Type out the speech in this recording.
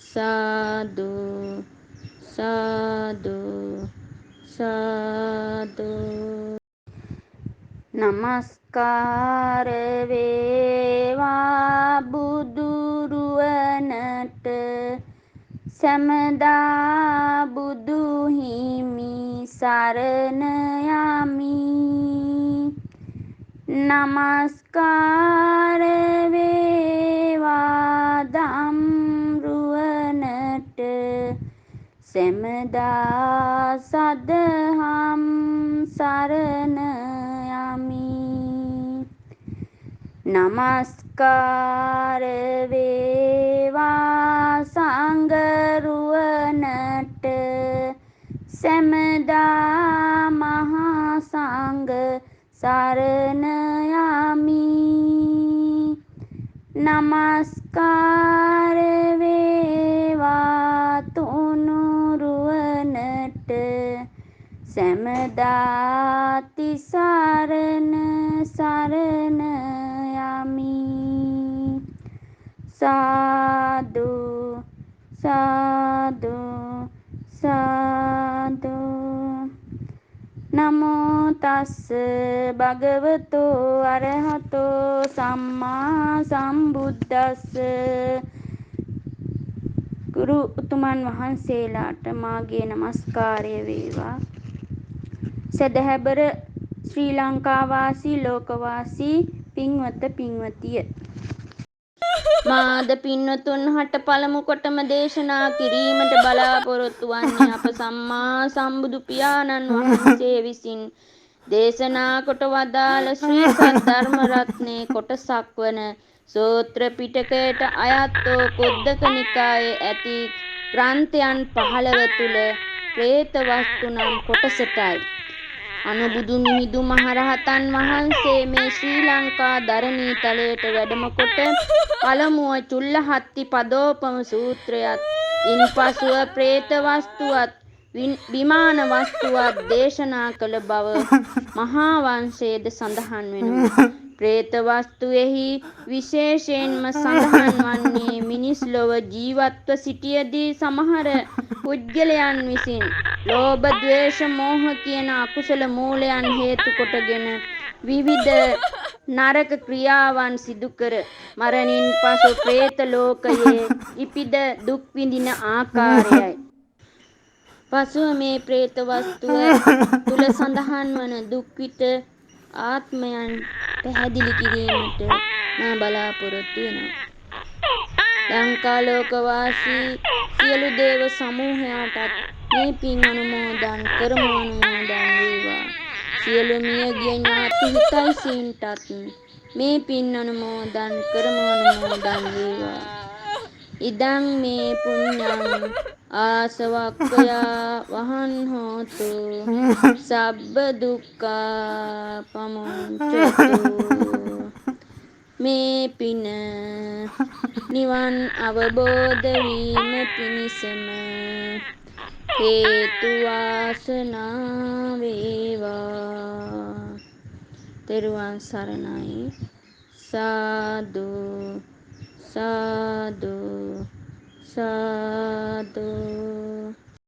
සාදු සාදු සාදු. නමස්කාර වේවා බුදුරුවනට සැමදා බුදු හිමි සරණ යමි. නමස්කාර වේවා ධම්රුවනට සැමදා සදහම් සරණ යමි. නමස්කාර වේවා සංඝරුවනට සැමදා මහා සංඝ සරණ යමි. නමස්කාර වේවා තුනුරුවනට සැමදා තිසරණ සරණ යමි. සාදු සාදු සාදු. නමෝ තස්ස භගවතෝ අරහතෝ සම්මා සම්බුද්දස්ස. ගුරු උතුමන් වහන්සේලාට මාගේ නමස්කාරය වේවා. සදහැබර ශ්‍රී ලංකාවාසී ලෝකවාසී පින්වත පින්වතිය, මාද පින්වතුන් හට පළමු කොටම දේශනා කිරීමට බලාපොරොත්තු වන්නේ අප සම්මා සම්බුදු පියාණන් වහන්සේ විසින් දේශනා කොට වදාළ ශ්‍රී සද්ධර්ම රත්නයේ කොටසක් වන සූත්‍ර පිටකයට අයත් වූ කුද්දක නිකායේ ඇති ග්‍රන්ථයන් 15 තුල പ്രേත වස්තු නම් කොටසටයි. අනුබුදු මිහිඳු මහරහතන් වහන්සේ මේ ශ්‍රී ලංකා ධරණී තලයට වැඩම කොට පළමුව චුල්ලහත්ති පදෝපම සූත්‍රයත්, ඉන්පසුව പ്രേත වස්තුවත් විමාන වස්තුවත් දේශනා කළ බව මහා වංශයේද සඳහන් වෙනවා. പ്രേත වස්තුවේහි විශේෂයෙන්ම සඳහන් වන්නේ මිනිස් ලොව ජීවත්ව සිටියදී සමහර පුද්ගලයන් විසින් ලෝභ, ද්වේෂ, මෝහ කියන අකුසල මූලයන් හේතු කොටගෙන විවිධ නරක ක්‍රියාවන් සිදු කර මරණින් පසු പ്രേත ලෝකයේ ඉපිද දුක් විඳින ආකාරයයි. පසුව මේ പ്രേත වස්තුව තුල සඳහන් වන දුක් විඳ ආත්මයන් පැහැදිලි කිරීමට මා බලාපොරොත්තු වෙනවා. ලංකා ලෝකවාසී සියලු දේව සමූහයාටත් මේ පින් අනුමෝදන් කරමු. අනුමෝදන් වේවා. සියලු මියගිය ඥාති හිතයිසීන්ටත් මේ පින් අනුමෝදන් කරමු. අනුමෝදන් වේවා. ඉදං මේ පුඤ්ඤං ආසවක්ඛයා වහං හෝතු සබ්බ දුක්ඛා පමුඤ්චතු. මේ පින නිවන් අවබෝධ වීම පිණිසම හේතු වාසනා වේවා. තෙරුවන් සරණයි. සාදු සාදු සාදු.